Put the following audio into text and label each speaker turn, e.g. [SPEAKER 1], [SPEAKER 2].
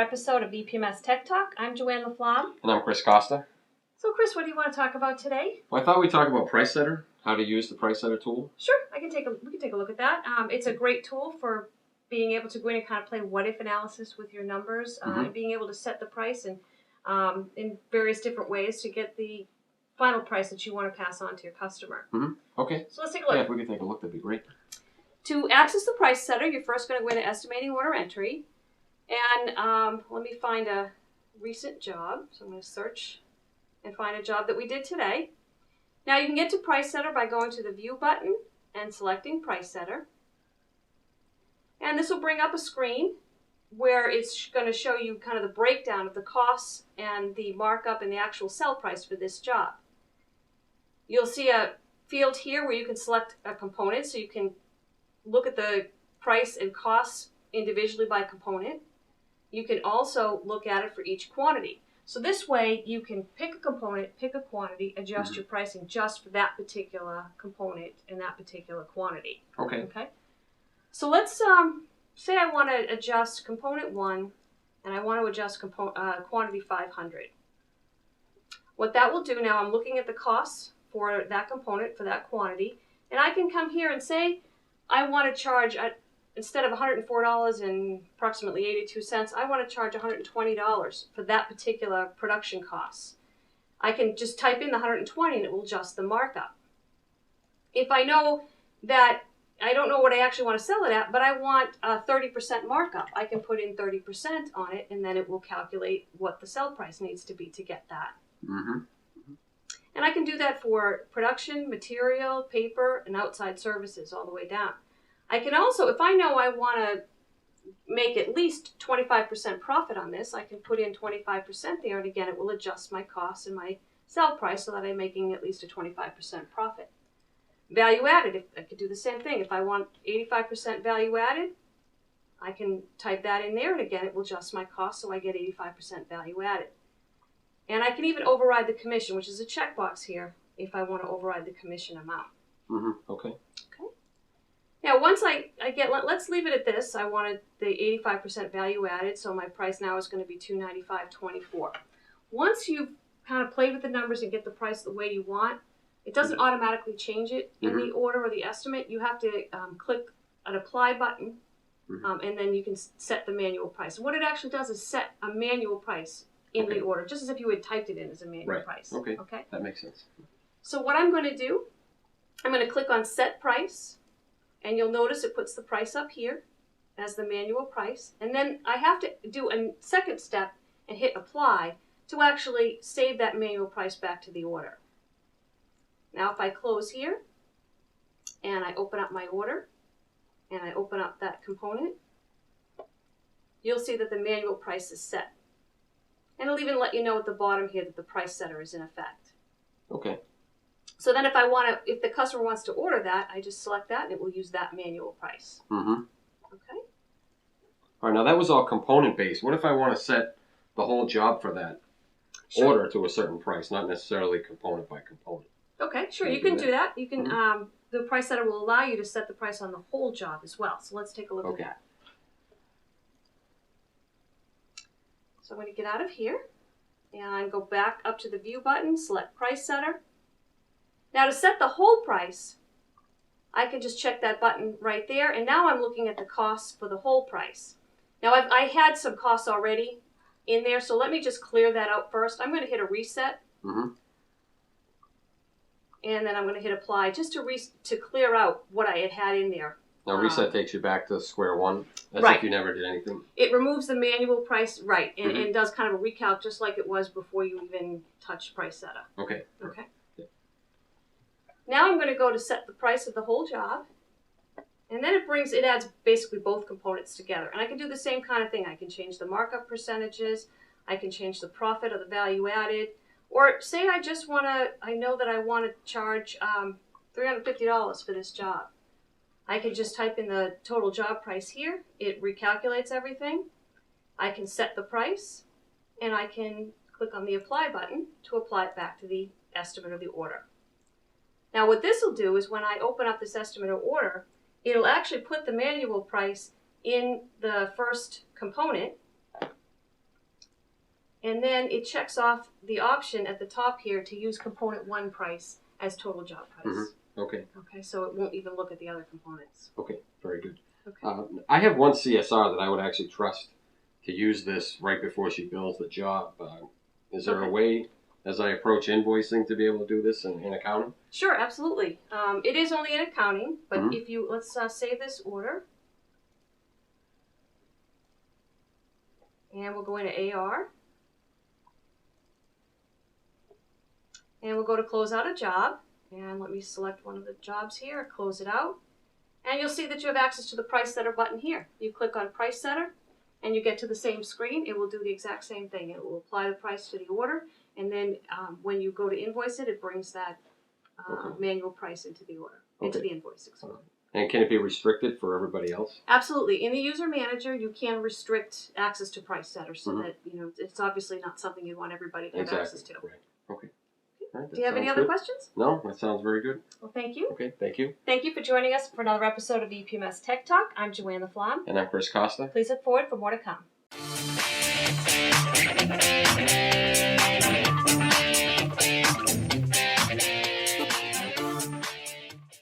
[SPEAKER 1] episode of EPMS Tech Talk. I'm Joanne LaFlamme.
[SPEAKER 2] And I'm Chris Costa.
[SPEAKER 1] So Chris, what do you want to talk about today?
[SPEAKER 2] Well, I thought we'd talk about Price Setter, how to use the Price Setter tool.
[SPEAKER 1] Sure, we can take a look at that. It's a great tool for being able to go in and kind of play what-if analysis with your numbers, and being able to set the price and in various different ways to get the final price that you want to pass on to your customer.
[SPEAKER 2] Okay.
[SPEAKER 1] So let's take a look.
[SPEAKER 2] Yeah, if we could take a look, that'd be great.
[SPEAKER 1] To access the Price Setter, you're first going to go into Estimating Order Entry. And let me find a recent job. So I'm going to search and find a job that we did today. Now you can get to Price Setter by going to the View button and selecting Price Setter. And this will bring up a screen where it's going to show you kind of the breakdown of the costs and the markup and the actual sell price for this job. You'll see a field here where you can select a component, so you can look at the price and costs individually by component. You can also look at it for each quantity. So this way you can pick a component, pick a quantity, adjust your pricing just for that particular component and that particular quantity.
[SPEAKER 2] Okay.
[SPEAKER 1] So let's say I want to adjust component 1 and I want to adjust quantity 500. What that will do now, I'm looking at the costs for that component, for that quantity, and I can come here and say I want to charge, instead of $104 and approximately 82 cents, I want to charge $120 for that particular production cost. I can just type in the 120 and it will adjust the markup. If I know that I don't know what I actually want to sell it at, but I want a 30% markup, I can put in 30% on it and then it will calculate what the sell price needs to be to get that. And I can do that for production, material, paper, and outside services all the way down. I can also, if I know I want to make at least 25% profit on this, I can put in 25% there, and again, it will adjust my costs and my sell price so that I'm making at least a 25% profit. Value added, I could do the same thing. If I want 85% value added, I can type that in there, and again, it will adjust my cost so I get 85% value added. And I can even override the commission, which is a checkbox here, if I want to override the commission amount.
[SPEAKER 2] Okay.
[SPEAKER 1] Now, once I get, let's leave it at this. I wanted the 85% value added, so my price now is going to be $295.24. Once you've kind of played with the numbers and get the price the way you want, it doesn't automatically change it in the order or the estimate. You have to click an Apply button, and then you can set the manual price. And what it actually does is set a manual price in the order, just as if you had typed it in as a manual price.
[SPEAKER 2] Okay, that makes sense.
[SPEAKER 1] So what I'm going to do, I'm going to click on Set Price. And you'll notice it puts the price up here as the manual price. And then I have to do a second step and hit Apply to actually save that manual price back to the order. Now if I close here and I open up my order and I open up that component, you'll see that the manual price is set. And it'll even let you know at the bottom here that the Price Setter is in effect.
[SPEAKER 2] Okay.
[SPEAKER 1] So then if the customer wants to order that, I just select that and it will use that manual price. Okay.
[SPEAKER 2] All right, now that was all component based. What if I want to set the whole job for that order to a certain price, not necessarily component by component?
[SPEAKER 1] Okay, sure, you can do that. You can, the Price Setter will allow you to set the price on the whole job as well. So let's take a look at that. So I'm going to get out of here and go back up to the View button, select Price Setter. Now to set the whole price, I can just check that button right there, and now I'm looking at the costs for the whole price. Now I had some costs already in there, so let me just clear that out first. I'm going to hit a reset, and then I'm going to hit Apply just to clear out what I had in there.
[SPEAKER 2] Now reset takes you back to square one, as if you never did anything.
[SPEAKER 1] It removes the manual price, and does kind of a recalc just like it was before you even touched Price Setter. Okay. Now I'm going to go to set the price of the whole job, and then it adds basically both components together. And I can do the same kind of thing. I can change the markup percentages, I can change the profit or the value added, or say I know that I want to charge $350 for this job. I can just type in the total job price here. It recalculates everything. I can set the price, and I can click on the Apply button to apply it back to the estimate of the order. Now what this will do is when I open up this estimate or order, it'll actually put the manual price in the first component, And then it checks off the option at the top here to use component 1 price as total job price.
[SPEAKER 2] Mm-hmm. Okay.
[SPEAKER 1] Okay, so it won't even look at the other components.
[SPEAKER 2] Okay, very good.
[SPEAKER 1] Okay.
[SPEAKER 2] I have one CSR that I would actually trust to use this right before she bills the job. Is there a way, as I approach invoicing, to be able to do this in accounting?
[SPEAKER 1] Sure, absolutely. It is only in accounting, but if you, let's save this order. And we'll go into AR. And we'll go to close out a job. And let me select one of the jobs here, close it out. And you'll see that you have access to the price setter button here. You click on price setter and you get to the same screen. It will do the exact same thing. It will apply the price to the order. And then when you go to invoice it, it brings that manual price into the order, into the invoice.
[SPEAKER 2] And can it be restricted for everybody else?
[SPEAKER 1] Absolutely. In the user manager, you can restrict access to price setters so that, you know, it's obviously not something you want everybody to have access to.
[SPEAKER 2] Right. Okay. All right,
[SPEAKER 1] do you have any other questions?
[SPEAKER 2] No, that sounds very good.
[SPEAKER 1] Well, thank you.
[SPEAKER 2] Okay, thank you.
[SPEAKER 1] Thank you for joining us for another episode of EPMS Tech Talk. I'm Joanne LaFlamme.
[SPEAKER 2] And I'm Chris Costa.
[SPEAKER 1] Please look forward for more to come.